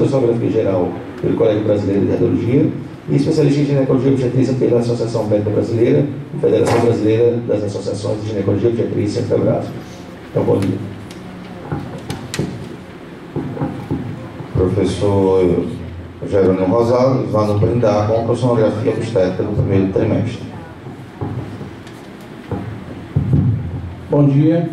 ultrassonografia geral pelo Colégio Brasileiro de Radiologia e especialista em ginecologia e obstetrícia pela Associação Médica Brasileira e Federação Brasileira das Associações de Ginecologia e Obstetrícia, FEBRASO. Então, bom dia. Professor Jerônimo Rosales vai nos brindar com a ultrassonografia obstétrica do primeiro trimestre. Bom dia.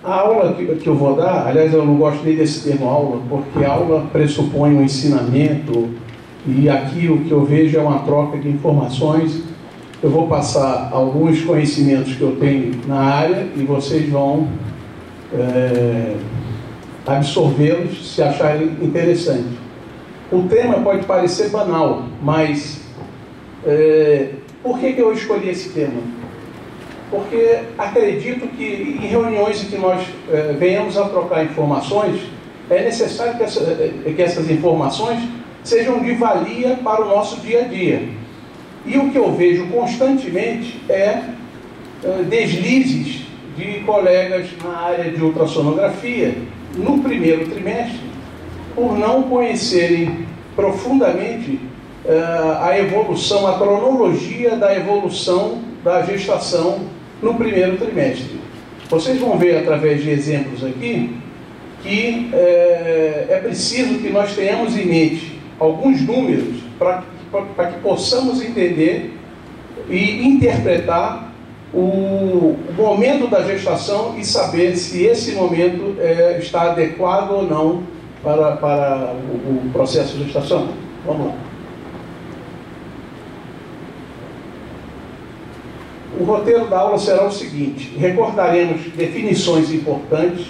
A aula que eu vou dar, aliás, eu não gosto nem desse termo aula, porque aula pressupõe um ensinamento e aqui o que eu vejo é uma troca de informações. Eu vou passar alguns conhecimentos que eu tenho na área e vocês vão absorvê-los se acharem interessante. O tema pode parecer banal, mas por que eu escolhi esse tema? Porque acredito que em reuniões em que nós venhamos a trocar informações, é necessário que essas informações sejam de valia para o nosso dia a dia. E o que eu vejo constantemente é deslizes de colegas na área de ultrassonografia no primeiro trimestre, por não conhecerem profundamente a evolução, a cronologia da evolução da gestação no primeiro trimestre. Vocês vão ver através de exemplos aqui que é preciso que nós tenhamos em mente alguns números para que possamos entender e interpretar o momento da gestação e saber se esse momento está adequado ou não para o processo gestacional. Vamos lá. O roteiro da aula será o seguinte: recordaremos definições importantes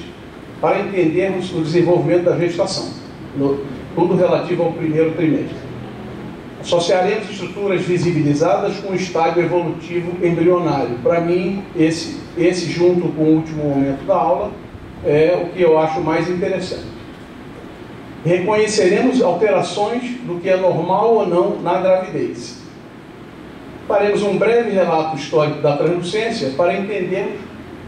para entendermos o desenvolvimento da gestação, tudo relativo ao primeiro trimestre. Associaremos estruturas visibilizadas com o estágio evolutivo embrionário. Para mim, esse junto com o último momento da aula é o que eu acho mais interessante. Reconheceremos alterações do que é normal ou não na gravidez. Faremos um breve relato histórico da translucência para entendermos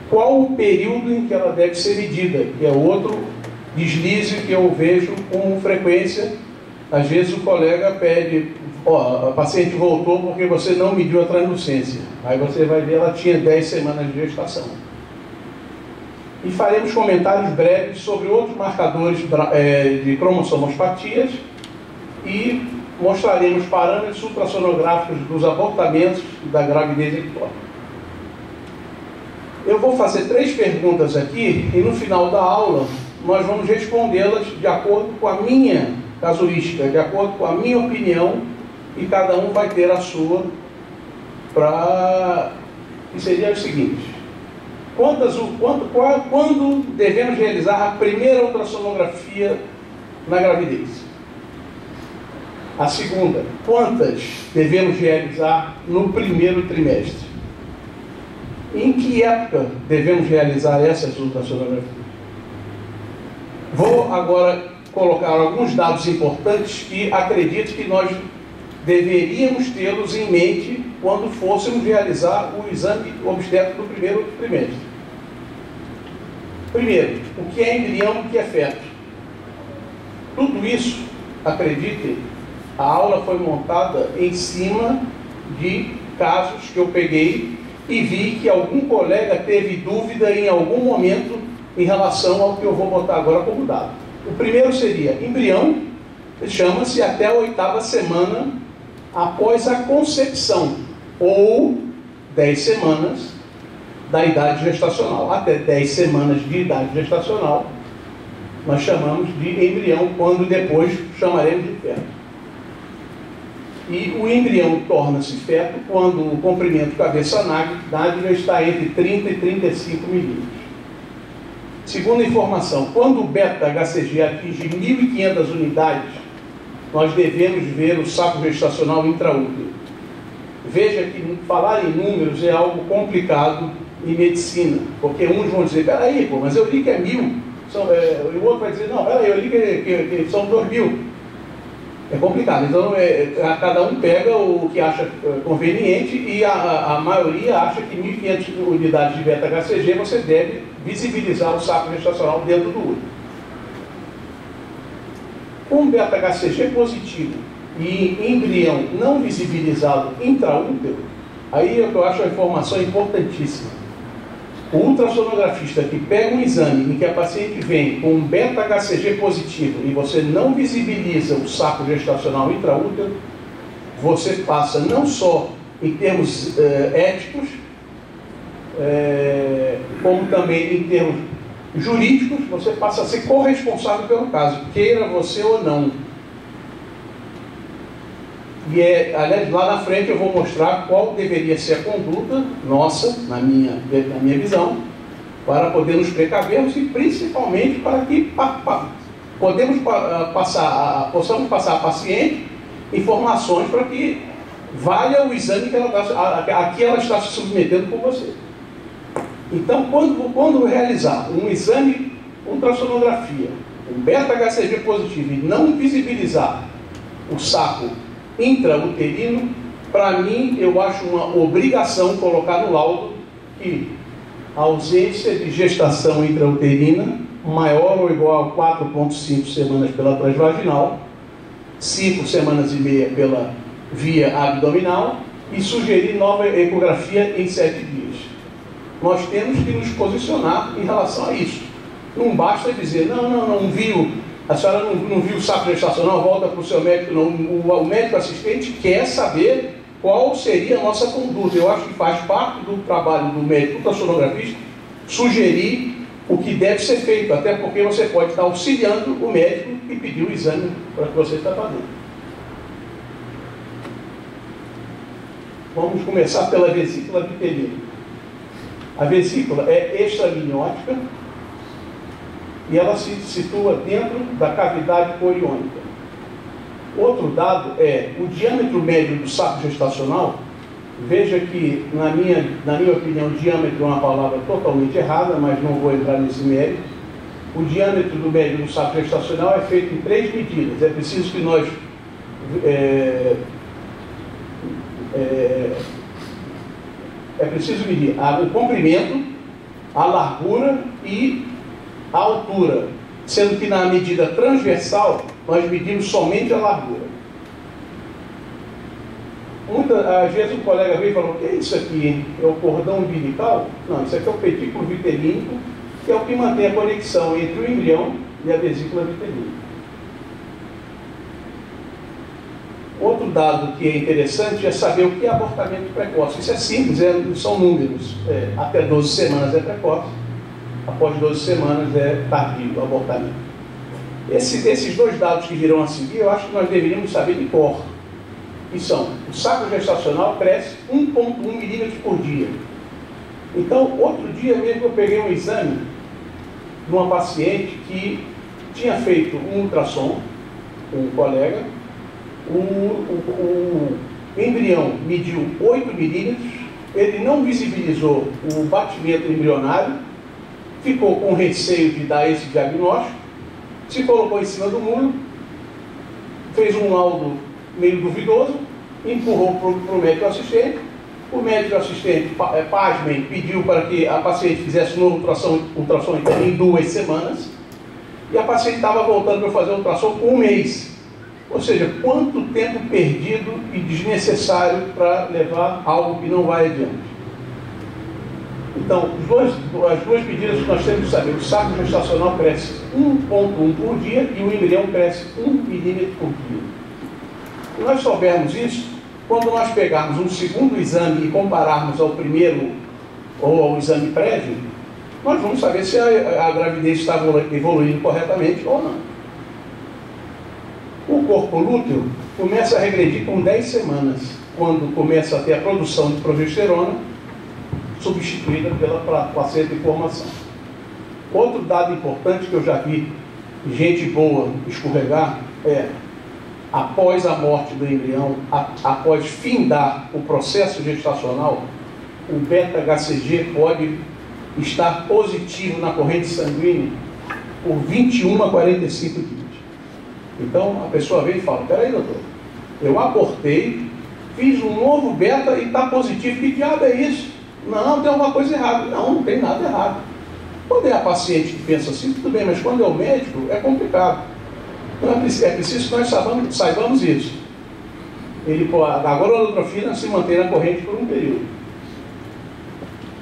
qual o período em que ela deve ser medida, que é outro deslize que eu vejo com frequência. Às vezes o colega pede, a paciente voltou porque você não mediu a translucência. Aí você vai ver, ela tinha 10 semanas de gestação. E faremos comentários breves sobre outros marcadores de cromossomospatias e mostraremos parâmetros ultrassonográficos dos abortamentos e da gravidez ectópica. Eu vou fazer 3 perguntas aqui e no final da aula nós vamos respondê-las de acordo com a minha casuística, de acordo com a minha opinião, e cada um vai ter a sua, que seria o seguinte: quando devemos realizar a primeira ultrassonografia na gravidez? A segunda, quantas devemos realizar no primeiro trimestre? Em que época devemos realizar essas ultrassonografias? Vou agora colocar alguns dados importantes que acredito que nós deveríamos tê-los em mente quando fôssemos realizar o exame obstétrico do primeiro trimestre. Primeiro, o que é embrião e o que é feto? Tudo isso, acreditem, a aula foi montada em cima de casos que eu peguei e vi que algum colega teve dúvida em algum momento em relação ao que eu vou botar agora como dado. O primeiro seria embrião, chama-se até a 8ª semana após a concepção, ou 10 semanas da idade gestacional. Até 10 semanas de idade gestacional nós chamamos de embrião, quando depois chamaremos de feto. E o embrião torna-se feto quando o comprimento cabeça-nádega está entre 30 e 35 milímetros. Segunda informação, quando o beta-HCG atinge 1.500 unidades, nós devemos ver o saco gestacional intraútero. Veja que falar em números é algo complicado em medicina, porque uns vão dizer, peraí, pô, mas eu li que é 1.000, e o outro vai dizer, não, peraí, eu li que são 2.000. É complicado, então cada um pega o que acha conveniente e a maioria acha que 1.500 unidades de beta-HCG você deve visibilizar o saco gestacional dentro do útero. Com beta-HCG positivo e embrião não visibilizado intraútero, aí é que eu acho a informação importantíssima. O ultrassonografista que pega um exame em que a paciente vem com um beta-HCG positivo e você não visibiliza o saco gestacional intraútero, você passa não só em termos éticos, como também em termos jurídicos, você passa a ser corresponsável pelo caso, queira você ou não. E aliás, lá na frente eu vou mostrar qual deveria ser a conduta nossa, na minha visão, para poder nos precavermos e principalmente para que possamos passar à paciente informações para que valha o exame a que ela está se submetendo com você. Então, quando realizar um exame ultrassonografia, um beta-HCG positivo e não visibilizar o saco intrauterino, para mim, eu acho uma obrigação colocar no laudo que a ausência de gestação intrauterina maior ou igual a 4,5 semanas pela transvaginal, 5 semanas e meia pela via abdominal e sugerir nova ecografia em 7 dias. Nós temos que nos posicionar em relação a isso. Não basta dizer, não viu, a senhora não viu o saco gestacional, volta para o seu médico, não. O médico assistente quer saber qual seria a nossa conduta. Eu acho que faz parte do trabalho do médico ultrassonografista sugerir o que deve ser feito, até porque você pode estar auxiliando o médico e pedir o exame para que você está fazendo. Vamos começar pela vesícula vitelina. A vesícula é extraminiótica e ela se situa dentro da cavidade coriônica. Outro dado é o diâmetro médio do saco gestacional. Veja que, na minha opinião, diâmetro é uma palavra totalmente errada, mas não vou entrar nesse mérito. O diâmetro do médio do saco gestacional é feito em 3 medidas. É preciso que nós é preciso medir o comprimento, a largura e a altura, sendo que na medida transversal nós medimos somente a largura. Às vezes um colega veio e falou, o que é isso aqui? É o cordão umbilical? Não, isso aqui é o petículo vitelínico, que é o que mantém a conexão entre o embrião e a vesícula vitelínica. Outro dado que é interessante é saber o que é abortamento precoce. Isso é simples, são números. Até 12 semanas é precoce, após 12 semanas é tardio o abortamento. Esses 2 dados que virão a seguir, eu acho que nós deveríamos saber de cor. Que são, o saco gestacional cresce 1,1 milímetros por dia. Então, outro dia mesmo eu peguei um exame de uma paciente que tinha feito um ultrassom, um colega. O embrião mediu 8 milímetros, ele não visibilizou o batimento embrionário, ficou com receio de dar esse diagnóstico, se colocou em cima do muro, fez um laudo meio duvidoso, empurrou para o médico assistente. O médico assistente, pasmem, pediu para que a paciente fizesse um novo ultrassom em 2 semanas, e a paciente estava voltando para fazer o ultrassom com 1 mês. Ou seja, quanto tempo perdido e desnecessário para levar algo que não vai adiante. Então, as duas medidas que nós temos que saber, o saco gestacional cresce 1,1 por dia e o embrião cresce 1 milímetro por dia. Se nós soubermos isso, quando nós pegarmos um segundo exame e compararmos ao primeiro ou ao exame prévio, nós vamos saber se a gravidez está evoluindo corretamente ou não. O corpo lúteo começa a regredir com 10 semanas, quando começa a ter a produção de progesterona, substituída pela placenta em formação. Outro dado importante que eu já vi gente boa escorregar é, após a morte do embrião, após findar o processo gestacional, o beta-HCG pode estar positivo na corrente sanguínea por 21 a 45 dias. Então a pessoa vem e fala, peraí doutor, eu abortei, fiz um novo beta e está positivo, que diabo é isso? Não, tem alguma coisa errada. Não tem nada errado. Quando é a paciente que pensa assim, tudo bem, mas quando é o médico, é complicado. Então é preciso que nós saibamos isso. A gonadotropina se mantém na corrente por um período.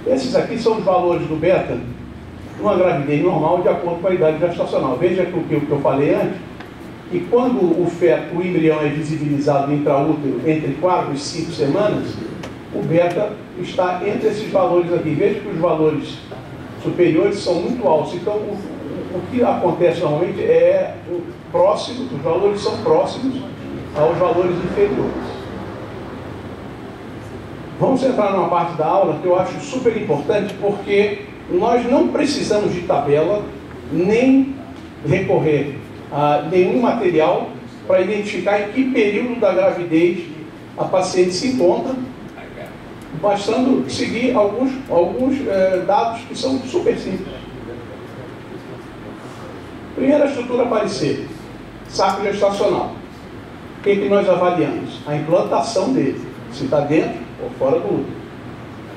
Esses aqui são os valores do beta numa gravidez normal de acordo com a idade gestacional. Veja que o que eu falei antes, que quando o embrião é visibilizado intraútero entre 4 e 5 semanas, o beta está entre esses valores aqui. Veja que os valores superiores são muito altos. Então, o que acontece normalmente é os valores são próximos aos valores inferiores. Vamos entrar numa parte da aula que eu acho super importante, porque nós não precisamos de tabela, nem recorrer a nenhum material para identificar em que período da gravidez a paciente se encontra, bastando seguir alguns dados que são super simples. Primeira estrutura a aparecer, saco gestacional. O que nós avaliamos? A implantação dele, se está dentro ou fora do útero.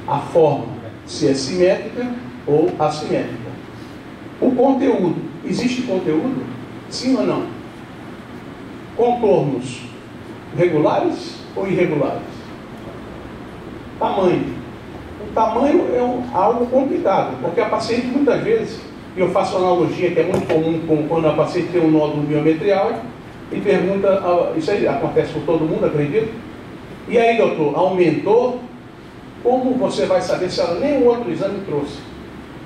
A forma, se é simétrica ou assimétrica. O conteúdo, existe conteúdo? Sim ou não? Contornos regulares ou irregulares? Tamanho. O tamanho é algo complicado, porque a paciente muitas vezes, e eu faço uma analogia que é muito comum com quando a paciente tem um nódulo miometrial e pergunta, isso aí acontece com todo mundo, acredito? E aí, doutor, aumentou? Como você vai saber se ela nem outro exame trouxe?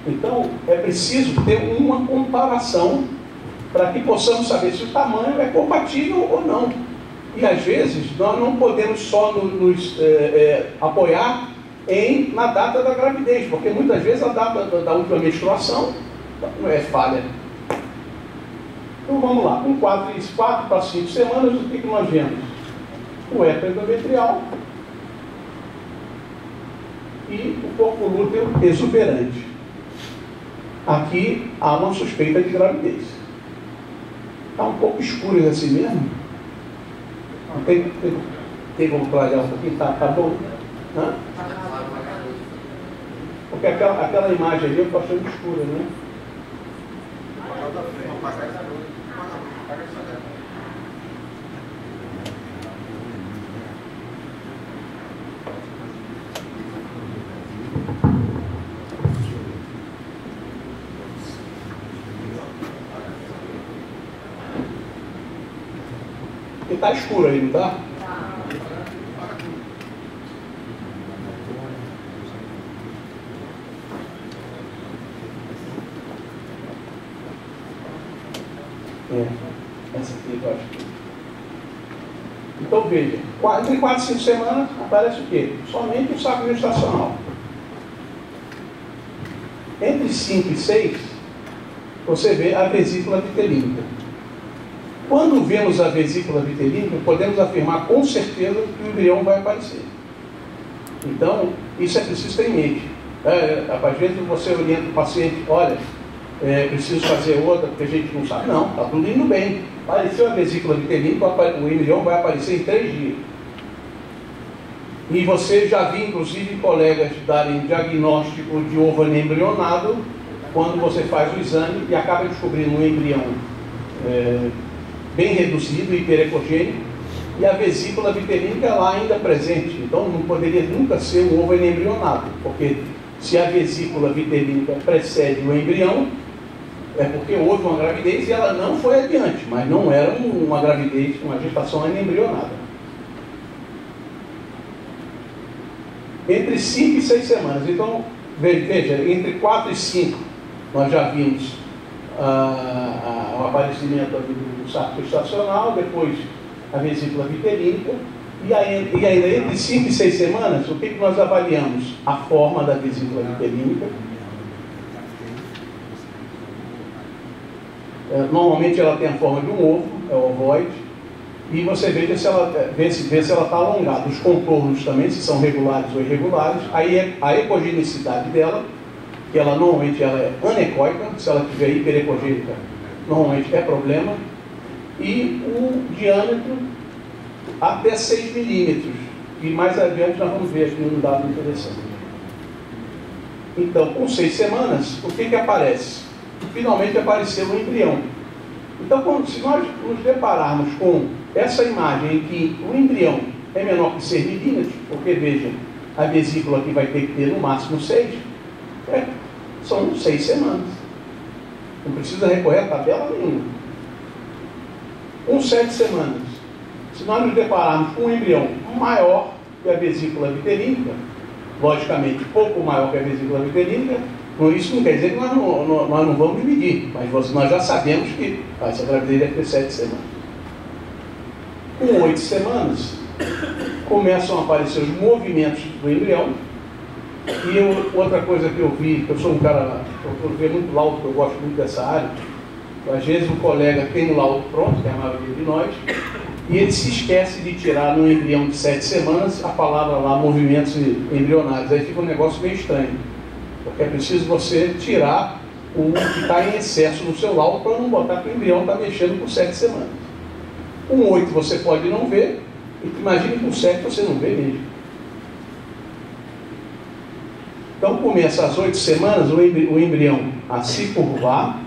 Então, é preciso ter uma comparação para que possamos saber se o tamanho é compatível ou não. E às vezes nós não podemos só nos apoiar na data da gravidez, porque muitas vezes a data da última menstruação não é falha. Então vamos lá, com 4 para 5 semanas, o que nós vemos? O endometrial e o corpo lúteo exuberante. Aqui há uma suspeita de gravidez. Está um pouco escuro assim mesmo. Tem como clarear um pouquinho? Tá bom? Hã? Porque aquela imagem ali eu estou achando escura, né? Está escuro aí, não está? Essa aqui eu acho que... Então veja, entre 4 e 5 semanas aparece o quê? Somente o saco gestacional. Entre 5 e 6, você vê a vesícula vitelínica. Quando vemos a vesícula vitelínica, podemos afirmar com certeza que o embrião vai aparecer. Então, isso é preciso ter em mente. Às vezes você orienta o paciente, olha, preciso fazer outra, porque a gente não sabe. Não, está tudo indo bem. Apareceu a vesícula vitelínica, o embrião vai aparecer em 3 dias. E você já viu, inclusive, colegas darem diagnóstico de ovo anembrionado quando você faz o exame e acaba descobrindo um embrião bem reduzido, hiperecogênico, e a vesícula vitelínica lá ainda presente. Então não poderia nunca ser um ovo anembrionado, porque se a vesícula vitelínica precede o embrião, é porque houve uma gravidez e ela não foi adiante, mas não era uma gravidez, uma gestação anembrionada. Entre 5 e 6 semanas. Então, veja, entre 4 e 5 nós já vimos o aparecimento do saco gestacional, depois a vesícula vitelínica, e ainda entre 5 e 6 semanas, o que nós avaliamos? A forma da vesícula vitelínica. Normalmente ela tem a forma de um ovo, é o ovoide, e você vê se ela está alongada. Os contornos também, se são regulares ou irregulares. Aí a ecogenicidade dela, que ela normalmente ela é anecoica, se ela tiver hiperecogênica, normalmente é problema, e o diâmetro até 6 milímetros, e mais adiante nós vamos ver aqui um dado interessante. Então, com 6 semanas, o que aparece? Finalmente apareceu o embrião. Então, se nós nos depararmos com essa imagem em que o embrião é menor que 6 milímetros, porque, veja, a vesícula aqui vai ter que ter no máximo 6, são 6 semanas. Não precisa recorrer a tabela nenhuma. Com 7 semanas, se nós nos depararmos com um embrião maior que a vesícula vitelínica, logicamente pouco maior que a vesícula vitelínica, isso não quer dizer que nós não vamos dividir, mas nós já sabemos que essa gravidez deve ter 7 semanas. Com 8 semanas, começam a aparecer os movimentos do embrião. E outra coisa que eu vi, que eu sou um cara, eu vejo muito laudo, eu gosto muito dessa área. Às vezes o colega tem o laudo pronto, que é a maioria de nós, e ele se esquece de tirar no embrião de 7 semanas a palavra lá, movimentos embrionários. Aí fica um negócio meio estranho, porque é preciso você tirar o que está em excesso no seu laudo para não botar que o embrião está mexendo por 7 semanas. Com 8 você pode não ver, e imagine com 7 você não vê mesmo. Então começa às 8 semanas o embrião a se curvar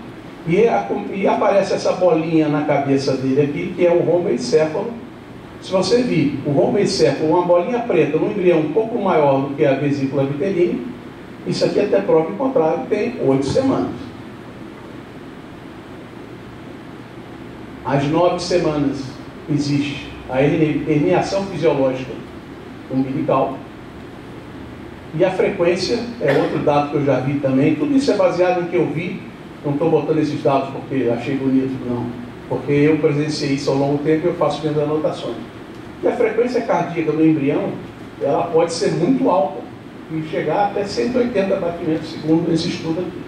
e aparece essa bolinha na cabeça dele aqui, que é o romboencéfalo. Se você vir o romboencéfalo, uma bolinha preta no embrião um pouco maior do que a vesícula vitelínica, isso aqui até prova em contrário, tem 8 semanas. Às 9 semanas existe a herniação fisiológica umbilical. E a frequência é outro dado que eu já vi também. Tudo isso é baseado em que eu vi. Não estou botando esses dados porque achei bonito, não. Porque eu presenciei isso ao longo do tempo e eu faço minhas anotações. E a frequência cardíaca do embrião, ela pode ser muito alta e chegar até 180 batimentos segundo esse estudo aqui.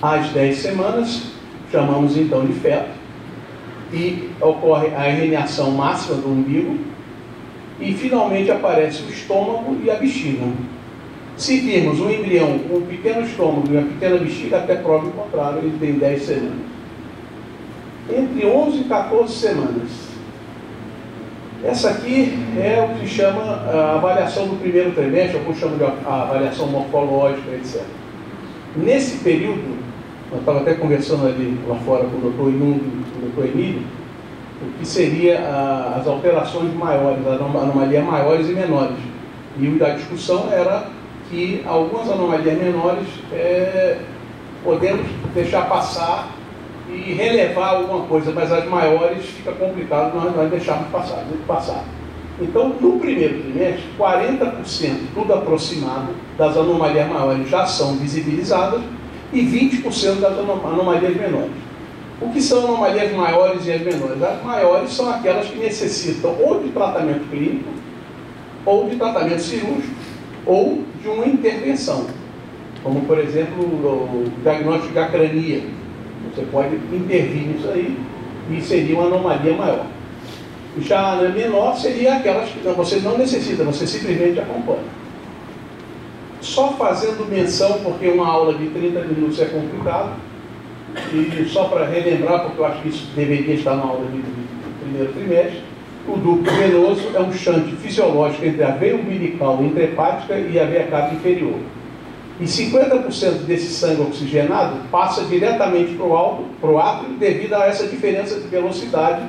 Às 10 semanas, chamamos então de feto, e ocorre a herniação máxima do umbigo, e finalmente aparece o estômago e a bexiga. Se virmos um embrião com um pequeno estômago e uma pequena bexiga, até prova o contrário, ele tem 10 semanas. Entre 11 e 14 semanas. Essa aqui é o que se chama a avaliação do primeiro trimestre, alguns chamam de avaliação morfológica, etc. Nesse período, eu estava até conversando ali lá fora com o Dr. Jung e o Dr. Emílio, o que seria as alterações maiores, as anomalias maiores e menores. E a discussão era que algumas anomalias menores podemos deixar passar e relevar alguma coisa, mas as maiores fica complicado nós deixarmos passar. Então, no primeiro trimestre, 40%, tudo aproximado, das anomalias maiores já são visibilizadas e 20% das anomalias menores. O que são anomalias maiores e as menores? As maiores são aquelas que necessitam ou de tratamento clínico, ou de tratamento cirúrgico, ou de uma intervenção. Como, por exemplo, o diagnóstico de acrania. Você pode intervir nisso aí e seria uma anomalia maior. Já a menor seria aquelas que você não necessita, você simplesmente acompanha. Só fazendo menção, porque uma aula de 30 minutos é complicado, e só para relembrar, porque eu acho que isso deveria estar na aula de primeiro trimestre, o ducto venoso é um shunt fisiológico entre a veia umbilical intrahepática e a veia cava inferior. E 50% desse sangue oxigenado passa diretamente para o átrio devido a essa diferença de velocidade,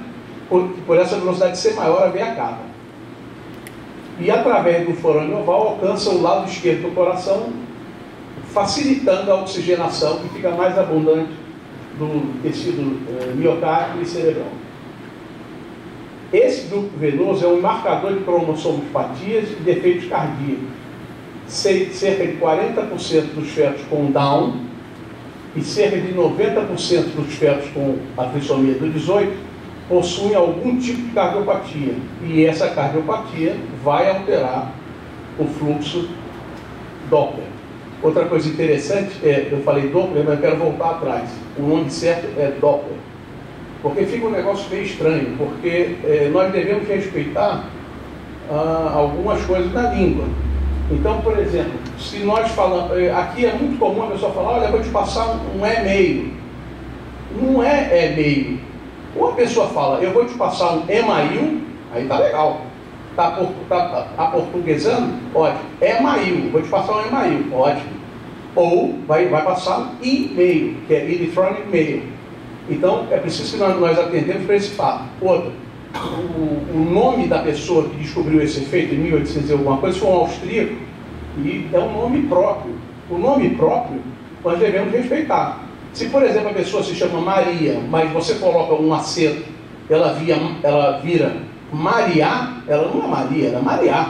por essa velocidade ser maior a veia cava. E através do forame oval alcança o lado esquerdo do coração, facilitando a oxigenação que fica mais abundante do tecido miocárdio e cerebral. Esse ducto venoso é um marcador de cromossomopatias e defeitos cardíacos. Cerca de 40% dos fetos com Down e cerca de 90% dos fetos com a trissomia do 18 possuem algum tipo de cardiopatia. E essa cardiopatia vai alterar o fluxo Doppler. Outra coisa interessante eu falei Doppler, mas eu quero voltar atrás. O nome certo é Doppler. Porque fica um negócio meio estranho, porque nós devemos respeitar algumas coisas da língua. Então, por exemplo, se nós falamos... Aqui é muito comum a pessoa falar, olha, eu vou te passar um e-mail. Não é e-mail. Ou a pessoa fala, eu vou te passar um e-mail, aí tá legal. Tá aportuguesando? Ótimo. E-mail, vou te passar um e-mail, ótimo. ou vai passar e-mail, que é electronic mail. Então, é preciso que nós atendemos para esse fato. Outra, o nome da pessoa que descobriu esse efeito em 1800 e alguma coisa foi um austríaco, e é um nome próprio. O nome próprio nós devemos respeitar. Se, por exemplo, a pessoa se chama Maria, mas você coloca um acento, ela vira Maria, ela não é Maria, ela é Maria.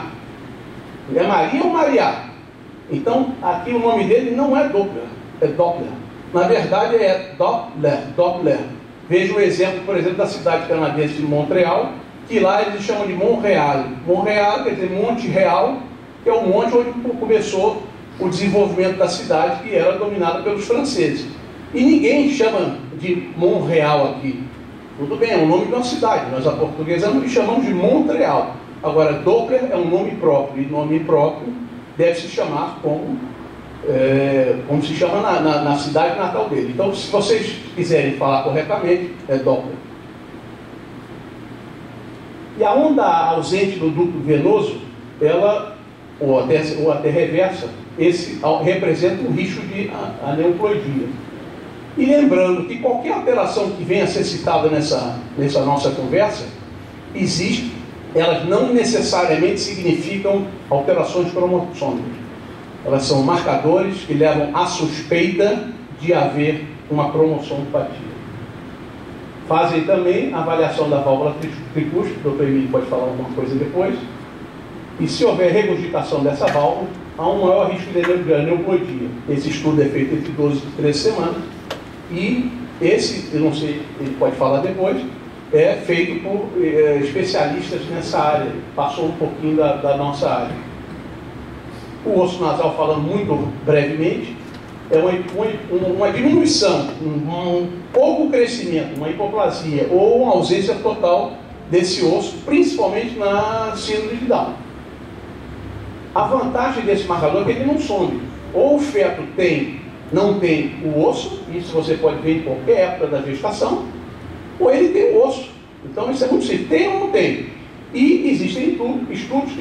É Maria ou Maria? Então, aqui o nome dele não é Doppler, é Doppler. Na verdade é Doppler. Veja o exemplo, por exemplo, da cidade canadense de Montreal, que lá eles chamam de Montreal. Montreal quer dizer Monte Real, que é o monte onde começou o desenvolvimento da cidade, que era dominada pelos franceses. E ninguém chama de Montreal aqui. Tudo bem, é o nome de uma cidade. Nós, aportuguesamos, e chamamos de Montreal. Agora, Doppler é um nome próprio. E nome próprio deve se chamar como se chama na cidade natal dele. Então, se vocês quiserem falar corretamente, é Doppler. E a onda ausente do ducto venoso, ela, ou até reversa, esse representa um risco de aneuploidia. E lembrando que qualquer alteração que venha a ser citada nessa nossa conversa, existe, elas não necessariamente significam alterações cromossômicas. Elas são marcadores que levam à suspeita de haver uma cromossomopatia. Fazem também a avaliação da válvula tricúspide, o Dr. Emílio pode falar alguma coisa depois, e se houver regurgitação dessa válvula, há um maior risco de aneuploidia. Esse estudo é feito entre 12 e 13 semanas, e esse, eu não sei, ele pode falar depois, é feito por especialistas nessa área, passou um pouquinho da nossa área. O osso nasal, falando muito brevemente, é uma diminuição, um pouco crescimento, uma hipoplasia ou uma ausência total desse osso, principalmente na síndrome de Down. A vantagem desse marcador é que ele não some. Ou o feto não tem o osso, isso você pode ver em qualquer época da gestação, ou ele tem o osso. Então isso é muito simples, tem ou não tem. E existem estudos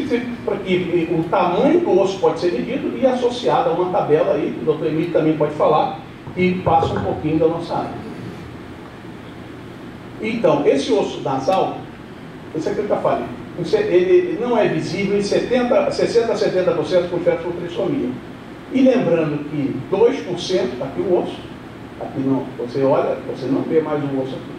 para que o tamanho do osso pode ser medido e associado a uma tabela aí, que o Dr. Emílio também pode falar, que passa um pouquinho da nossa área. Então, esse osso nasal, esse aqui que eu falei, ele não é visível em 60% a 70% com fetos com trissomia. E lembrando que 2%, aqui o osso, aqui não, você olha, você não vê mais o osso aqui.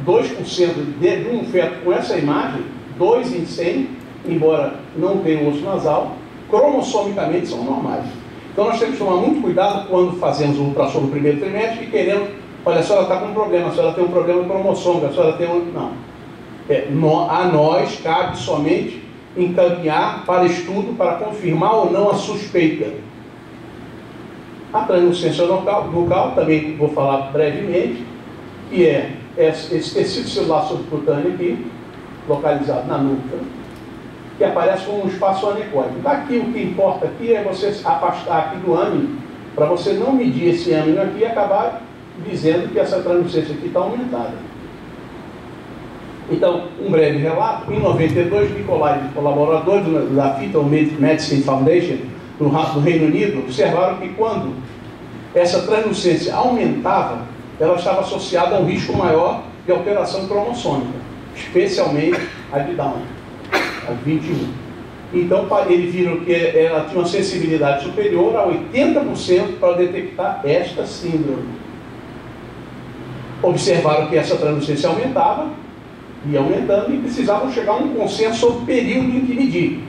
2% de um feto com essa imagem, 2 em 100, embora não tenha osso nasal, cromossomicamente são normais. Então nós temos que tomar muito cuidado quando fazemos o ultrassom no primeiro trimestre e queremos, olha, a senhora está com um problema, a senhora tem um problema cromossômico, a senhora tem um... Não. A nós cabe somente encaminhar para estudo para confirmar ou não a suspeita. A translucência bucal, também vou falar brevemente, que é esse tecido celular subcutâneo aqui, localizado na nuca, que aparece como um espaço anecoide. Daqui o que importa aqui é você afastar aqui do âmino, para você não medir esse âmino aqui e acabar dizendo que essa translucência aqui está aumentada. Então, um breve relato. Em 92, Nicolai e colaboradores da Fetal Medicine Foundation do Reino Unido observaram que quando essa translucência aumentava, ela estava associada a um risco maior de alteração cromossômica, especialmente a de Down, a 21. Então, eles viram que ela tinha uma sensibilidade superior a 80% para detectar esta síndrome. Observaram que essa translucência aumentava, ia aumentando, e precisavam chegar a um consenso sobre o período em que medir.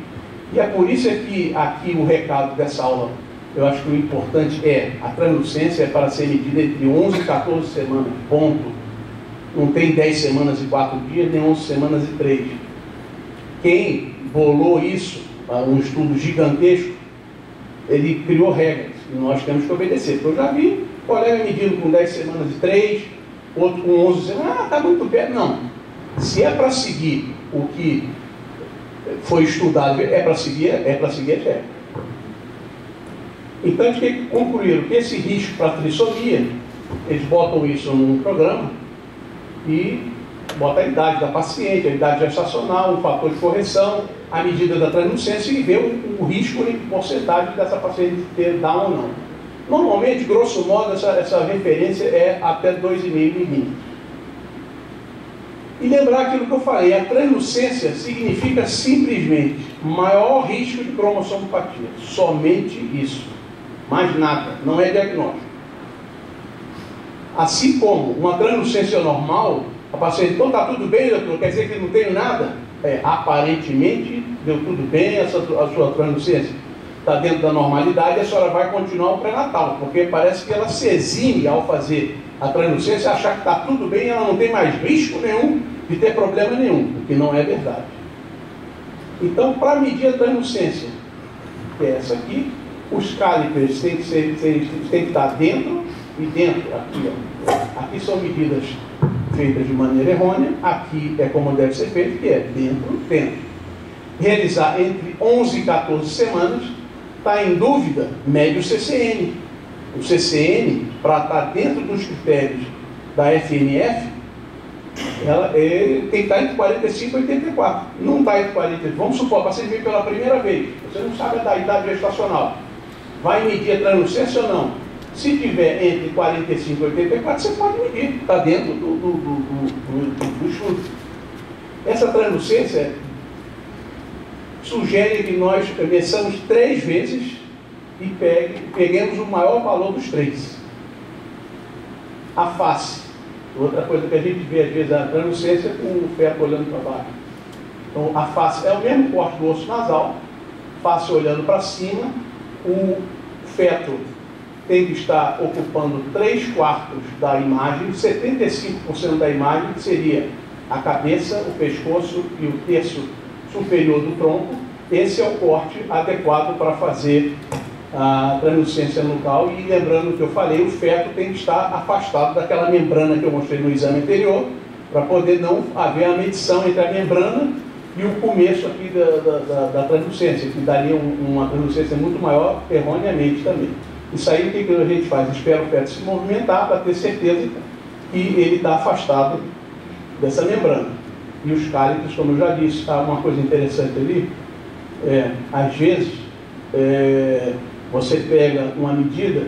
E é por isso que aqui o recado dessa aula, eu acho que o importante é, a translucência é para ser medida entre 11 e 14 semanas, ponto. Não tem 10 semanas e 4 dias, nem 11 semanas e 3. Quem bolou isso, um estudo gigantesco, ele criou regras, e nós temos que obedecer. Porque eu já vi colega medindo com 10 semanas e 3, outro com 11 semanas, está muito perto. Não. Se é para seguir o que foi estudado, é para seguir a regra. Então, eles que concluíram que esse risco para trissomia, eles botam isso num programa e botam a idade da paciente, a idade gestacional, o fator de correção, a medida da translucência e vê o risco em porcentagem dessa paciente ter Down ou não. Normalmente, grosso modo, essa referência é até 2,5 milímetros. E lembrar aquilo que eu falei, a translucência significa simplesmente maior risco de cromossomopatia. Somente isso. Mais nada. Não é diagnóstico. Assim como uma translucência normal, a paciente, então está tudo bem, doutor, quer dizer que não tenho nada? Aparentemente deu tudo bem, a sua translucência está dentro da normalidade, e a senhora vai continuar o pré-natal, porque parece que ela se exime ao fazer a translucência, achar que está tudo bem, ela não tem mais risco nenhum de ter problema nenhum, o que não é verdade. Então, para medir a translucência, que é essa aqui, os calipers têm que estar dentro e dentro, aqui, ó. Aqui são medidas feitas de maneira errônea, aqui é como deve ser feito, que é dentro. Realizar entre 11 e 14 semanas, está em dúvida, mede o CCN. O CCN, para estar dentro dos critérios da FNF, ela tem que estar entre 45 e 84. Não está entre 45. Vamos supor, para você ver pela primeira vez, você não sabe da idade gestacional. Vai medir a translucência ou não? Se tiver entre 45 e 84, você pode medir. Está dentro do estudo. Essa translucência sugere que nós meçamos 3 vezes e peguemos o maior valor dos 3. A face. Outra coisa que a gente vê às vezes a translucência com o feto olhando para baixo. Então a face é o mesmo corte do osso nasal, face olhando para cima, o feto tem que estar ocupando 3/4 da imagem, 75% da imagem, que seria a cabeça, o pescoço e o terço superior do tronco. Esse é o corte adequado para fazer a translucência nucal. E lembrando que eu falei, o feto tem que estar afastado daquela membrana que eu mostrei no exame anterior, para poder não haver a medição entre a membrana e o começo aqui da translucência, que daria uma translucência muito maior erroneamente também. Isso aí, o que a gente faz? Espera o feto se movimentar para ter certeza que ele está afastado dessa membrana. E os cálices, como eu já disse, está uma coisa interessante ali, às vezes você pega uma medida,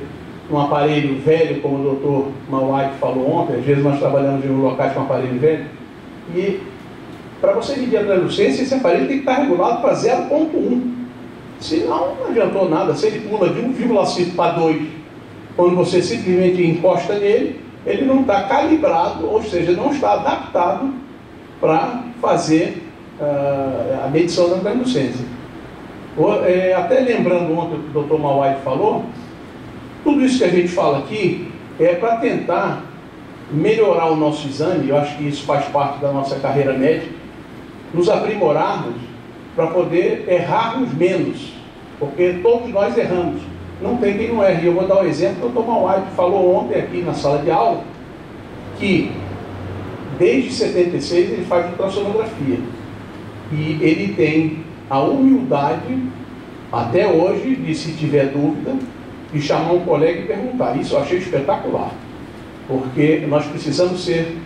um aparelho velho, como o doutor Mauad falou ontem, às vezes nós trabalhamos em locais com aparelho velho, e para você medir a translucência, esse aparelho tem que estar regulado para 0,1. Senão não adiantou nada. Se ele pula de 1,5 para 2, quando você simplesmente encosta nele, ele não está calibrado, ou seja, não está adaptado para fazer a medição da translucência. Até lembrando ontem o que o Dr. Mauad falou, tudo isso que a gente fala aqui é para tentar melhorar o nosso exame. Eu acho que isso faz parte da nossa carreira médica, nos aprimorarmos para poder errarmos menos, porque todos nós erramos, não tem quem não erre. Eu vou dar um exemplo. O Dr. Mauad falou ontem aqui na sala de aula que desde 76 ele faz ultrassonografia e ele tem a humildade até hoje de, se tiver dúvida, de chamar um colega e perguntar. Isso eu achei espetacular, porque nós precisamos ser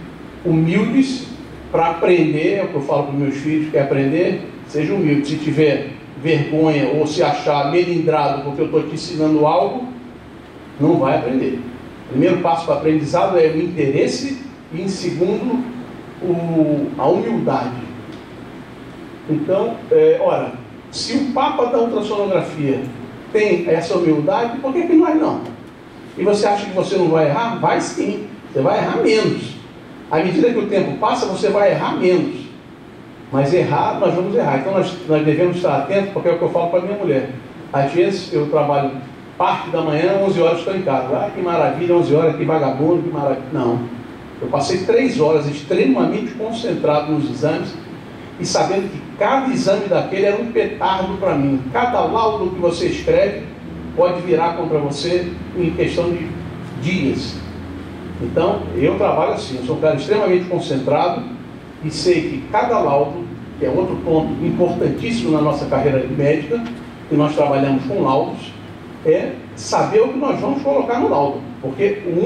humildes para aprender. É o que eu falo para os meus filhos: quer aprender? Seja humilde. Se tiver vergonha ou se achar melindrado porque eu estou te ensinando algo, não vai aprender. O primeiro passo para o aprendizado é o interesse e, em segundo, a humildade. Então, ora, se o Papa da ultrassonografia tem essa humildade, por que nós não? E você acha que você não vai errar? Vai sim, você vai errar menos. À medida que o tempo passa, você vai errar menos. Mas errar, nós vamos errar. Então nós devemos estar atentos, porque é o que eu falo para a minha mulher. Às vezes eu trabalho parte da manhã, 11 horas estou em casa. Ah, que maravilha, 11 horas, que vagabundo, que maravilha. Não. Eu passei 3 horas extremamente concentrado nos exames e sabendo que cada exame daquele era um petardo para mim. Cada laudo que você escreve pode virar contra você em questão de dias. Então, eu trabalho assim, eu sou um cara extremamente concentrado e sei que cada laudo, que é outro ponto importantíssimo na nossa carreira médica, que nós trabalhamos com laudos, é saber o que nós vamos colocar no laudo. Porque o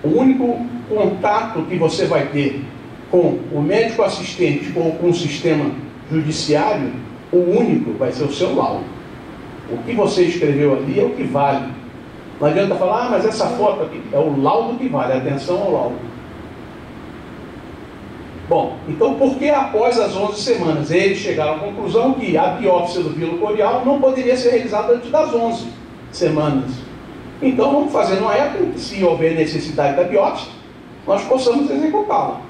único contato que você vai ter com o médico assistente ou com o sistema judiciário, o único vai ser o seu laudo. O que você escreveu ali é o que vale. Não adianta falar, mas essa foto aqui é o laudo que vale, atenção ao laudo. Bom, então por que após as 11 semanas? Eles chegaram à conclusão que a biópsia do vilo corial não poderia ser realizada antes das 11 semanas. Então vamos fazer numa época que, se houver necessidade da biópsia, nós possamos executá-la.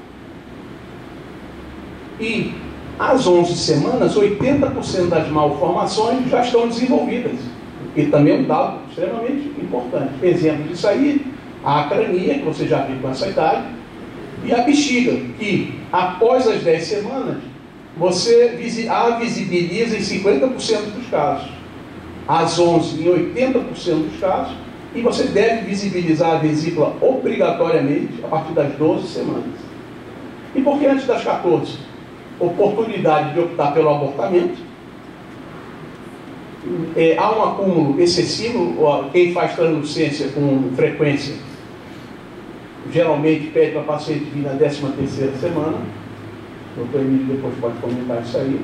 E às 11 semanas, 80% das malformações já estão desenvolvidas. E também é um dado extremamente importante. Exemplo disso aí, a acrania, que você já viu com essa idade, e a bexiga, que após as 10 semanas, você a visibiliza em 50% dos casos. Às 11, em 80% dos casos, e você deve visibilizar a vesícula obrigatoriamente a partir das 12 semanas. E por que antes das 14? Oportunidade de optar pelo abortamento. Há um acúmulo excessivo. Quem faz translucência com frequência geralmente pede para o paciente vir na 13ª semana. O doutor Emílio depois pode comentar isso aí.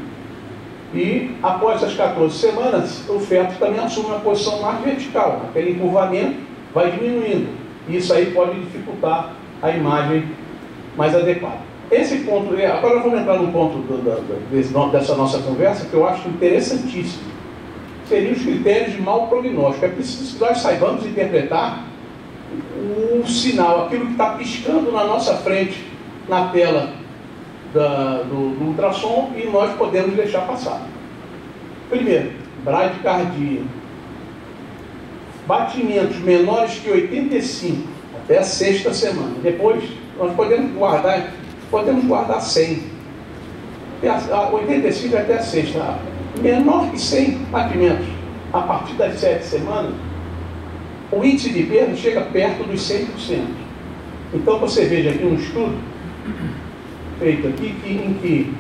E após as 14 semanas, o feto também assume uma posição mais vertical. Aquele encurvamento vai diminuindo. E isso aí pode dificultar a imagem mais adequada. Esse ponto, agora vamos entrar num ponto dessa nossa conversa que eu acho interessantíssimo. Seriam os critérios de mau prognóstico. É preciso que nós saibamos interpretar o sinal, aquilo que está piscando na nossa frente, na tela do ultrassom, e nós podemos deixar passar. Primeiro, bradicardia. Batimentos menores que 85 até a 6ª semana. Depois, nós podemos guardar 100. 85 até a 6ª. Menor que 100 batimentos a partir das 7 semanas, o índice de perda chega perto dos 100%. Então você veja aqui um estudo feito aqui em que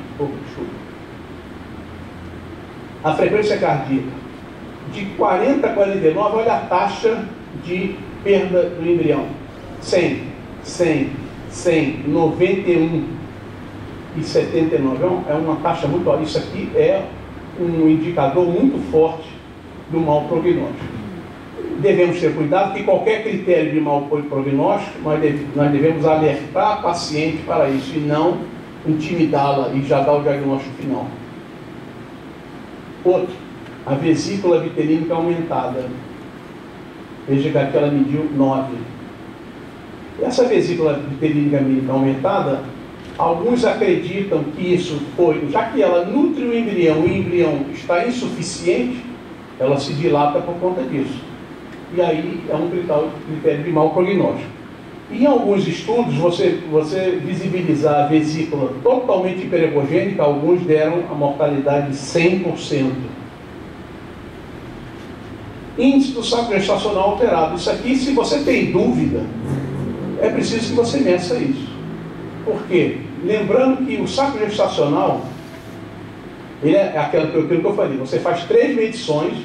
a frequência cardíaca de 40 a 49, olha a taxa de perda do embrião: 100, 91 e 79. É uma taxa muito alta. Isso aqui é um indicador muito forte do mau prognóstico. Devemos ter cuidado que qualquer critério de mau prognóstico, nós devemos alertar a paciente para isso e não intimidá-la e já dar o diagnóstico final. Outro, a vesícula vitelínica aumentada. Veja que aqui ela mediu 9. Essa vesícula vitelínica aumentada, alguns acreditam que isso foi, já que ela nutre o embrião e o embrião está insuficiente, ela se dilata por conta disso. E aí é um critério de mau prognóstico. Em alguns estudos, você visibilizar a vesícula totalmente hiperegogênica, alguns deram a mortalidade de 100%. Índice do saco gestacional alterado. Isso aqui, se você tem dúvida, é preciso que você meça isso. Por quê? Lembrando que o saco gestacional, ele é aquilo que eu falei, você faz 3 medições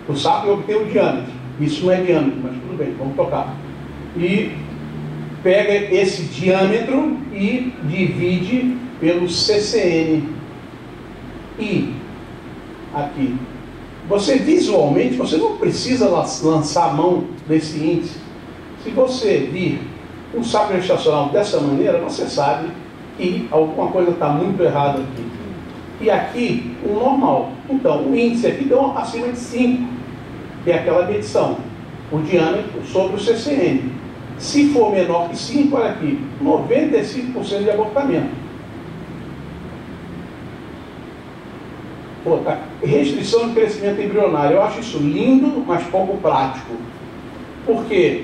do saco e obtém o diâmetro. Isso não é diâmetro, mas tudo bem, vamos tocar. E pega esse diâmetro e divide pelo CCN. E aqui, você visualmente, você não precisa lançar a mão desse índice. Se você vir um saco gestacional dessa maneira, você sabe que alguma coisa está muito errada aqui. E aqui, o normal. Então, o índice aqui deu acima de 5. Que é aquela medição, o diâmetro sobre o CCN. Se for menor que 5, olha aqui, 95% de abortamento. Tá. Restrição de crescimento embrionário. Eu acho isso lindo, mas pouco prático. Porque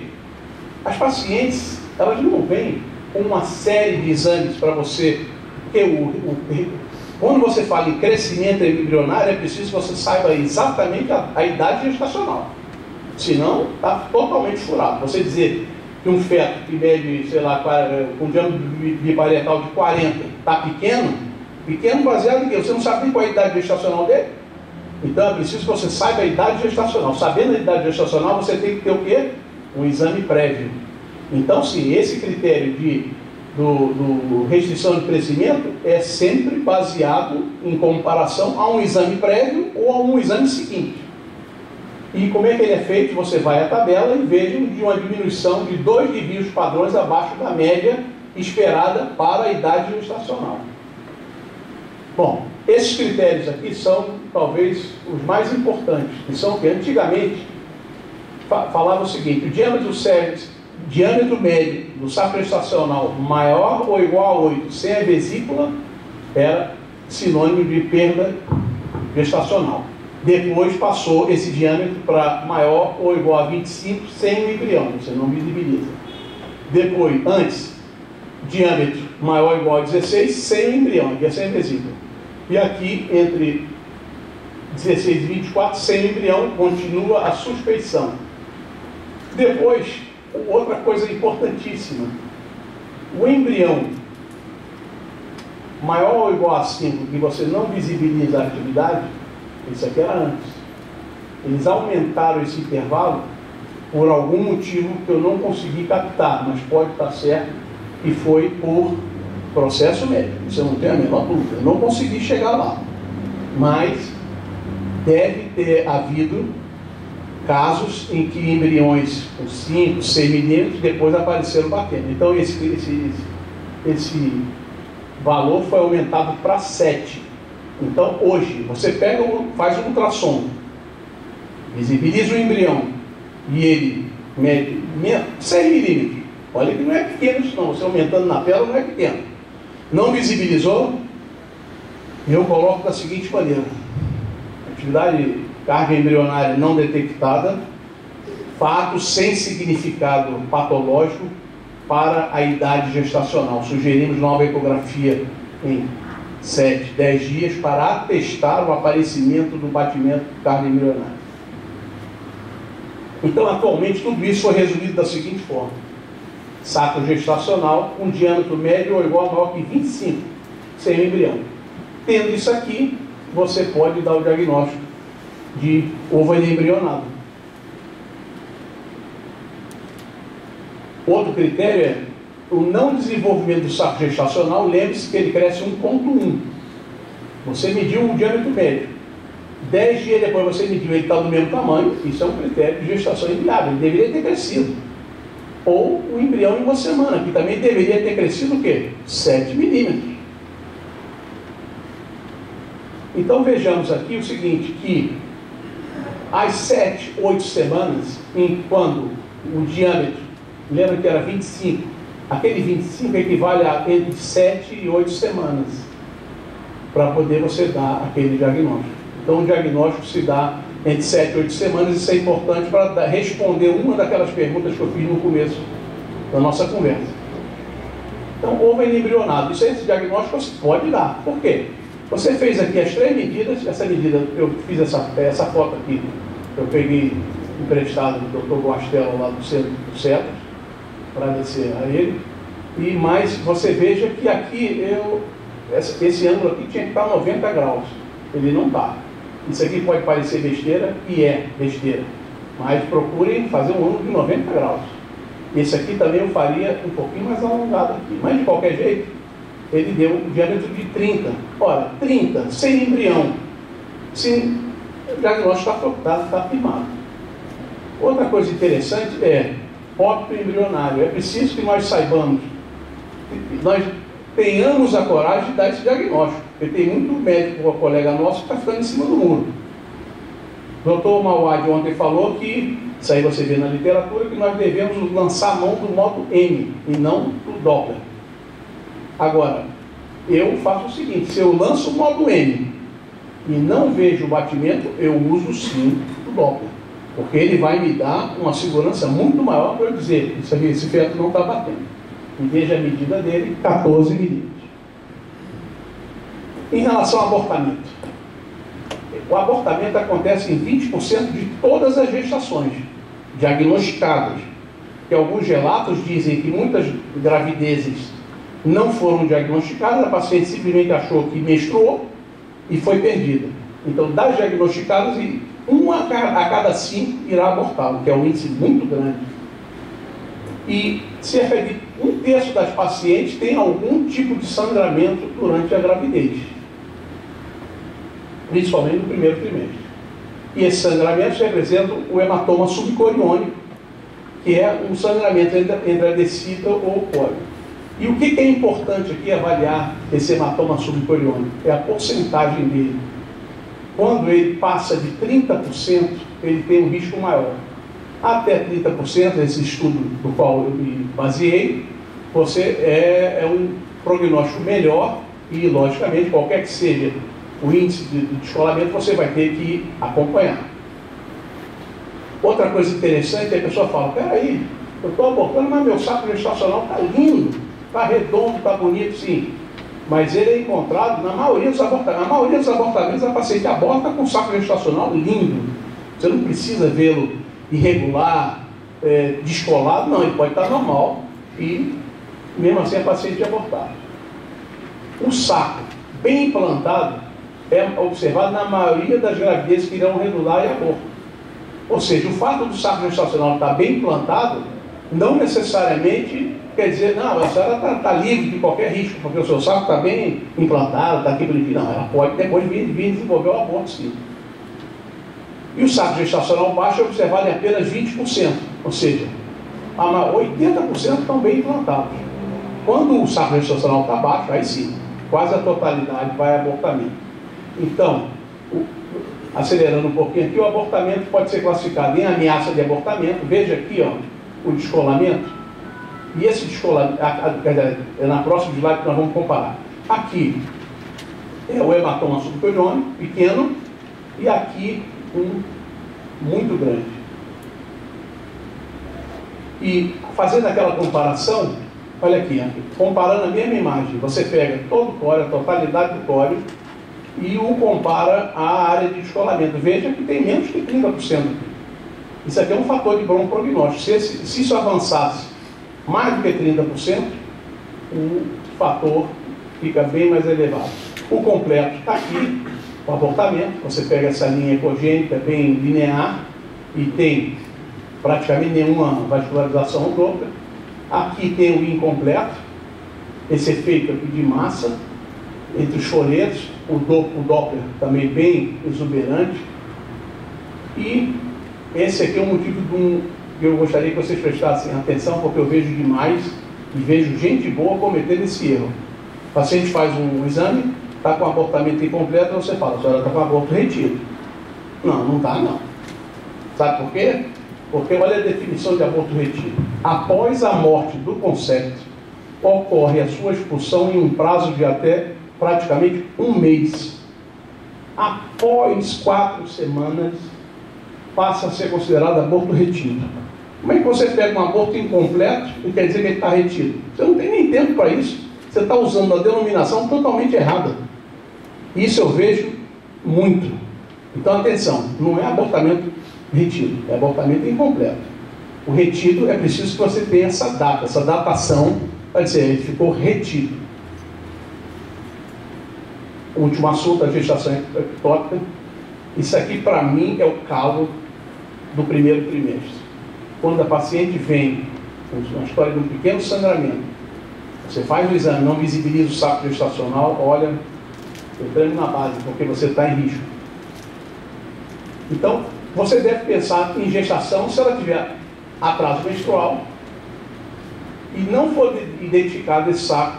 as pacientes, elas não vêm com uma série de exames para você. Porque quando você fala em crescimento embrionário, é preciso que você saiba exatamente a idade gestacional. Senão, está totalmente furado. Você dizer que um feto que mede, sei lá, com diâmetro biparietal de 40, está pequeno baseado em quê? Você não sabe nem qual é a idade gestacional dele? Então, é preciso que você saiba a idade gestacional. Sabendo a idade gestacional, você tem que ter o quê? Um exame prévio. Então, sim, esse critério do restrição de crescimento é sempre baseado em comparação a um exame prévio ou a um exame seguinte. E como é que ele é feito? Você vai à tabela e veja de uma diminuição de 2 desvios padrões abaixo da média esperada para a idade gestacional. Bom, esses critérios aqui são talvez os mais importantes, que são que antigamente falava o seguinte: o diâmetro médio do saco gestacional maior ou igual a 8 sem a vesícula era sinônimo de perda gestacional. Depois passou esse diâmetro para maior ou igual a 25 sem o embrião, você não visibiliza. Depois, antes, diâmetro maior ou igual a 16 sem o embrião, que é sem a vesícula. E aqui, entre 16 e 24, sem o embrião, continua a suspeição. Depois, outra coisa importantíssima: o embrião maior ou igual a 5, que você não visibiliza a atividade, isso aqui era antes. Eles aumentaram esse intervalo por algum motivo que eu não consegui captar, mas pode estar certo, e foi por processo médico, você não tem a menor dúvida. Eu não consegui chegar lá, mas deve ter havido casos em que embriões com 5, 6 milímetros depois apareceram batendo. Então esse valor foi aumentado para 7. Então hoje você pega, faz um ultrassom, visibiliza o embrião e ele mede 6 milímetros. Olha que não é pequeno isso não, você aumentando na tela não é pequeno. Não visibilizou, eu coloco da seguinte maneira: atividade cardioembrionária não detectada, fato sem significado patológico para a idade gestacional. Sugerimos nova ecografia em 7, 10 dias para atestar o aparecimento do batimento cardioembrionário. Então, atualmente, tudo isso foi resumido da seguinte forma: saco gestacional com diâmetro médio ou igual a maior que 25, sem o embrião. Tendo isso aqui, você pode dar o diagnóstico de ovo embrionado. Outro critério é o não desenvolvimento do saco gestacional. Lembre-se que ele cresce 1,1. Você mediu o diâmetro médio. 10 dias depois você mediu, ele está do mesmo tamanho. Isso é um critério de gestação inviável. Ele deveria ter crescido. Ou o embrião em uma semana, que também deveria ter crescido o quê? 7 milímetros. Então vejamos aqui o seguinte, que às 7, 8 semanas, quando o diâmetro, lembra que era 25, aquele 25 equivale a entre 7 e 8 semanas, para poder você dar aquele diagnóstico. Então o diagnóstico se dá entre 7 e 8 semanas, isso é importante para responder uma daquelas perguntas que eu fiz no começo da nossa conversa. Então, ovo embrionado, esse diagnóstico você pode dar. Por quê? Você fez aqui as 3 medidas, essa medida, eu fiz essa foto aqui, eu peguei emprestado do Dr. Guastelo lá do centro do CETAS, para agradecer a ele, e mais você veja que aqui, esse ângulo aqui tinha que estar 90 graus, ele não está. Isso aqui pode parecer besteira, e é besteira, mas procurem fazer um ângulo de 90 graus. Esse aqui também eu faria um pouquinho mais alongado aqui, mas de qualquer jeito, ele deu um diâmetro de 30. Ora, 30, sem embrião, sim, o diagnóstico está firmado. Outra coisa interessante é óbito embrionário. É preciso que nós saibamos, nós tenhamos a coragem de dar esse diagnóstico, porque tem muito médico, um colega nosso, que está ficando em cima do muro. O Dr. Mauad ontem falou que, isso aí você vê na literatura, que nós devemos lançar a mão do modo M e não do Doppler. Agora, eu faço o seguinte: se eu lanço o modo M e não vejo o batimento, eu uso sim o Doppler, porque ele vai me dar uma segurança muito maior para eu dizer, esse feto não está batendo. E veja a medida dele, 14 milímetros. Em relação ao abortamento, o abortamento acontece em 20% de todas as gestações diagnosticadas, que alguns relatos dizem que muitas gravidezes não foram diagnosticadas, a paciente simplesmente achou que menstruou e foi perdida. Então, das diagnosticadas, 1 a cada 5 irá abortar, o que é um índice muito grande. E cerca de 1/3 das pacientes tem algum tipo de sangramento durante a gravidez, principalmente no primeiro trimestre. E esses sangramentos representam o hematoma subcoriônico, que é um sangramento entre a descida ou o córeo. E o que é importante aqui avaliar esse hematoma subcoriônico? É a porcentagem dele. Quando ele passa de 30%, ele tem um risco maior. Até 30%, esse estudo do qual eu me baseei, você é um prognóstico melhor e, logicamente, qualquer que seja o índice de descolamento, você vai ter que acompanhar. Outra coisa interessante é a pessoa fala, peraí, eu estou abortando, mas meu saco gestacional está lindo, está redondo, está bonito, sim. Mas ele é encontrado na maioria dos abortamentos. A maioria dos abortamentos, a paciente aborta com saco gestacional lindo. Você não precisa vê-lo irregular, descolado, não, ele pode estar normal e mesmo assim a paciente é abortada. O saco bem implantado é observado na maioria das gravidezes que irão regular e aborto. Ou seja, o fato do saco gestacional estar bem implantado não necessariamente quer dizer, não, a senhora está livre de qualquer risco, porque o seu saco está bem implantado, está aqui bonitinho. Não, ela pode depois vir desenvolver o aborto, sim. E o saco gestacional baixo é observado em apenas 20%, ou seja, 80% estão bem implantados. Quando o saco gestacional está baixo, aí sim, quase a totalidade vai a abortamento. Então, acelerando um pouquinho aqui, o abortamento pode ser classificado em ameaça de abortamento. Veja aqui, ó, o descolamento. E esse descolamento, é na próxima slide que nós vamos comparar. Aqui é o hematoma subcoriônico, pequeno, e aqui um muito grande. E fazendo aquela comparação, olha aqui, comparando a mesma imagem, você pega todo o córeo, a totalidade do córeo, e o compara à área de descolamento. Veja que tem menos que 30% aqui. Isso aqui é um fator de bom prognóstico. Se isso avançasse mais do que 30%, o fator fica bem mais elevado. O completo está aqui, o abortamento. Você pega essa linha ecogênica bem linear e tem praticamente nenhuma vascularização endócrina. Aqui tem o incompleto, esse efeito aqui de massa entre os folhetos, o Doppler também bem exuberante. E esse aqui é o motivo que eu gostaria que vocês prestassem atenção, porque eu vejo demais e vejo gente boa cometendo esse erro. O paciente faz um exame, está com abortamento incompleto, você fala, a senhora está com aborto retido. Não, não está não. Sabe por quê? Porque olha a definição de aborto retido. Após a morte do concepto, ocorre a sua expulsão em um prazo de até praticamente um mês. Após 4 semanas, passa a ser considerado aborto retido. Como é que você pega um aborto incompleto e quer dizer que ele está retido? Você não tem nem tempo para isso. Você está usando a denominação totalmente errada. Isso eu vejo muito. Então, atenção, não é abortamento retido, é abortamento incompleto. O retido é preciso que você tenha essa data, essa datação, para dizer, ele ficou retido. O último assunto, a gestação ectópica. Isso aqui, para mim, é o calo do primeiro trimestre. Quando a paciente vem com uma história de um pequeno sangramento, você faz o exame, não visibiliza o saco gestacional, olha, entrando na base, porque você está em risco. Então, você deve pensar em gestação se ela tiver atraso menstrual e não for identificado esse saco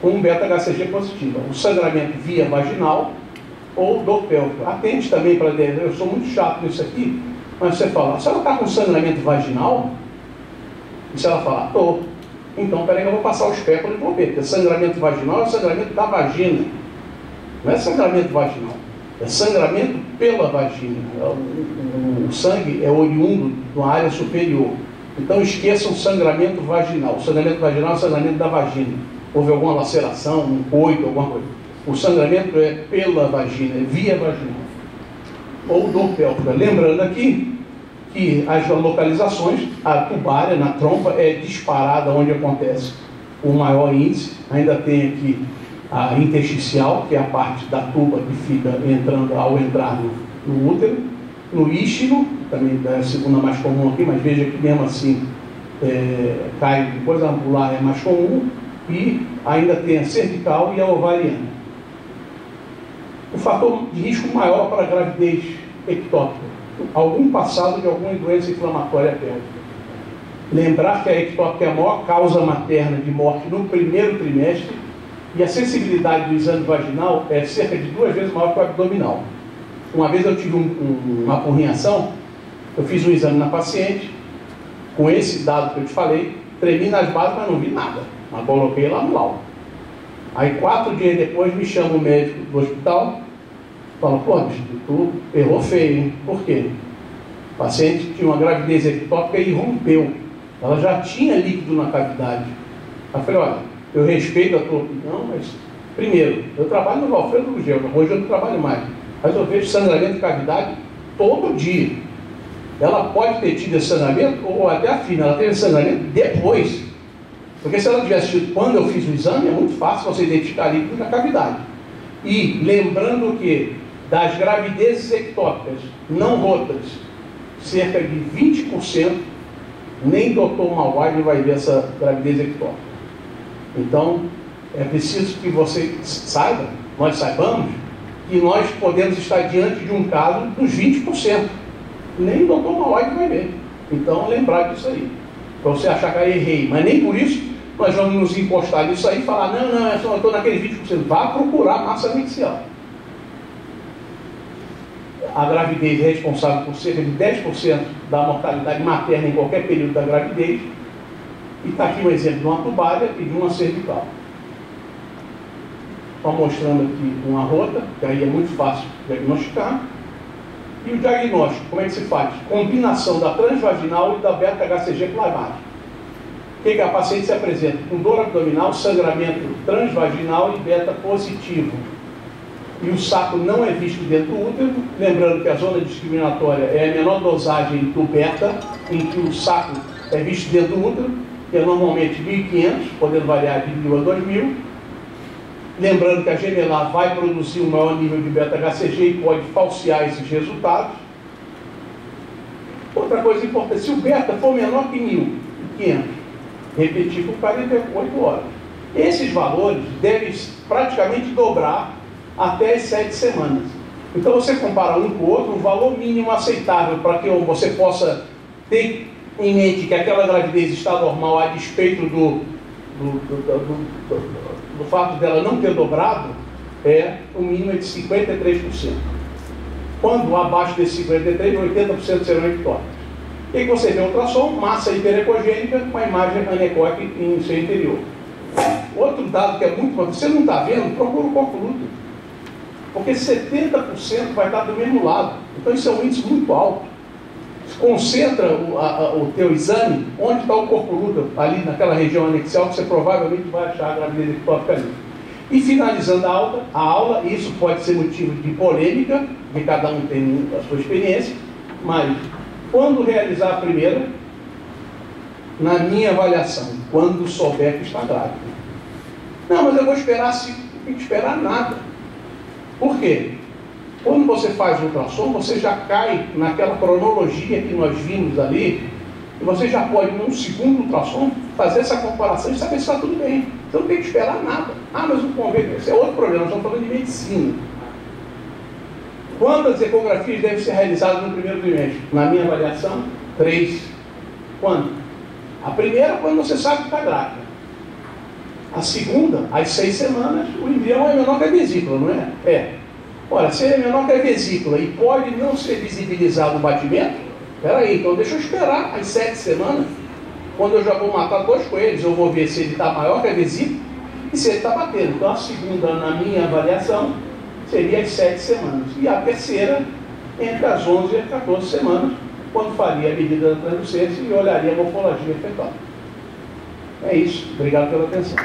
com um beta-HCG positivo, o sangramento via vaginal ou dor pélvica. Atente também para dentro, eu sou muito chato nisso aqui, mas você fala, se ela está com sangramento vaginal, e se ela falar, estou, então peraí que eu vou passar o espéculo e vou ver, porque sangramento vaginal é sangramento da vagina, não é sangramento vaginal, é sangramento pela vagina. O sangue é oriundo da área superior, então esqueçam o sangramento vaginal. O sangramento vaginal é o sangramento da vagina. Houve alguma laceração, um coito, alguma coisa. O sangramento é pela vagina, é via vaginal. Ou dor pélvica. Lembrando aqui que as localizações, a tubária na trompa é disparada onde acontece o maior índice. Ainda tem aqui a intersticial, que é a parte da tuba que fica entrando ao entrar no útero. No isquio, também é a segunda mais comum aqui, mas veja que mesmo assim cai depois a ambular é mais comum. E ainda tem a cervical e a ovariana. O fator de risco maior para a gravidez ectópico, algum passado de alguma doença inflamatória pélvica. Lembrar que a ectópica é a maior causa materna de morte no primeiro trimestre e a sensibilidade do exame vaginal é cerca de 2 vezes maior que o abdominal. Uma vez eu tive uma apurrinhação, eu fiz um exame na paciente, com esse dado que eu te falei, tremi nas bases, mas não vi nada. Mas coloquei lá no laudo. Aí 4 dias depois me chama o médico do hospital, fala, pô, bicho, tu errou feio, hein? Por quê? O paciente tinha uma gravidez ectópica e rompeu. Ela já tinha líquido na cavidade. Aí eu falei, olha, eu respeito a tua opinião, mas primeiro, eu trabalho no Valfredo Gugel, hoje eu não trabalho mais, mas eu vejo sangramento de cavidade todo dia. Ela pode ter tido esse sangramento, ou até a filha, ela teve esse sangramento depois. Porque se ela tivesse tido quando eu fiz o exame, é muito fácil você identificar líquido na cavidade. E lembrando que das gravidezes ectópicas não rotas, cerca de 20%, nem doutor Malwine vai ver essa gravidez ectópica. Então, é preciso que você saiba, nós saibamos, que nós podemos estar diante de um caso dos 20%. Nem o doutor Malwine vai ver. Então, lembrar disso aí. Para você achar que eu errei. Mas nem por isso nós vamos nos encostar nisso aí e falar, não, eu estou naquele 20%. Vá procurar massa axial. A gravidez é responsável por cerca de 10% da mortalidade materna em qualquer período da gravidez. E está aqui um exemplo de uma tubária e de uma cervical. Estou mostrando aqui uma rota, que aí é muito fácil diagnosticar. E o diagnóstico, como é que se faz? Combinação da transvaginal e da beta-HCG plasmática. O que a paciente se apresenta? Com dor abdominal, sangramento transvaginal e beta positivo. E o saco não é visto dentro do útero, lembrando que a zona discriminatória é a menor dosagem do beta, em que o saco é visto dentro do útero, que é normalmente 1.500, podendo variar de 1.000 a 2.000. Lembrando que a gemelar vai produzir um maior nível de beta-HCG e pode falsear esses resultados. Outra coisa importante, se o beta for menor que 1.500, repetir por 48 horas. Esses valores devem praticamente dobrar até as 7 semanas. Então você compara um com o outro, o valor mínimo aceitável para que você possa ter em mente que aquela gravidez está normal a despeito do fato dela não ter dobrado, é o mínimo de 53%. Quando abaixo desse 53%, 80% serão ectópicos. E aí você vê ultrassom, massa hiperecogênica com a imagem anecoica em seu interior. Outro dado que é muito importante, você não está vendo, procura o corpo lúteo. Porque 70% vai estar do mesmo lado. Então isso é um índice muito alto. Concentra o teu exame onde está o corpo lúteo, ali naquela região anexial, que você provavelmente vai achar a gravidez ectópica ali. E finalizando a aula, isso pode ser motivo de polêmica, porque cada um tem a sua experiência, mas quando realizar a primeira, na minha avaliação, quando souber que está grávida. Não, mas eu vou esperar, não tem que esperar nada. Por quê? Quando você faz o ultrassom, você já cai naquela cronologia que nós vimos ali, e você já pode, num segundo ultrassom, fazer essa comparação e saber se está tudo bem. Você não tem que esperar nada. Ah, mas o convênio, esse é outro problema, nós estamos falando de medicina. Quantas ecografias devem ser realizadas no primeiro trimestre? Na minha avaliação, 3. Quando? A primeira, quando você sabe que está grávida. A segunda, às 6 semanas, o embrião é menor que a vesícula, não é? É. Ora, se é menor que a vesícula e pode não ser visibilizado o batimento, peraí, então deixa eu esperar as 7 semanas, quando eu já vou matar 2 coelhos, eu vou ver se ele está maior que a vesícula e se ele está batendo. Então a segunda, na minha avaliação, seria as 7 semanas. E a terceira, entre as 11 e as 14 semanas, quando faria a medida da translucência e olharia a morfologia fetal. É isso. Obrigado pela atenção.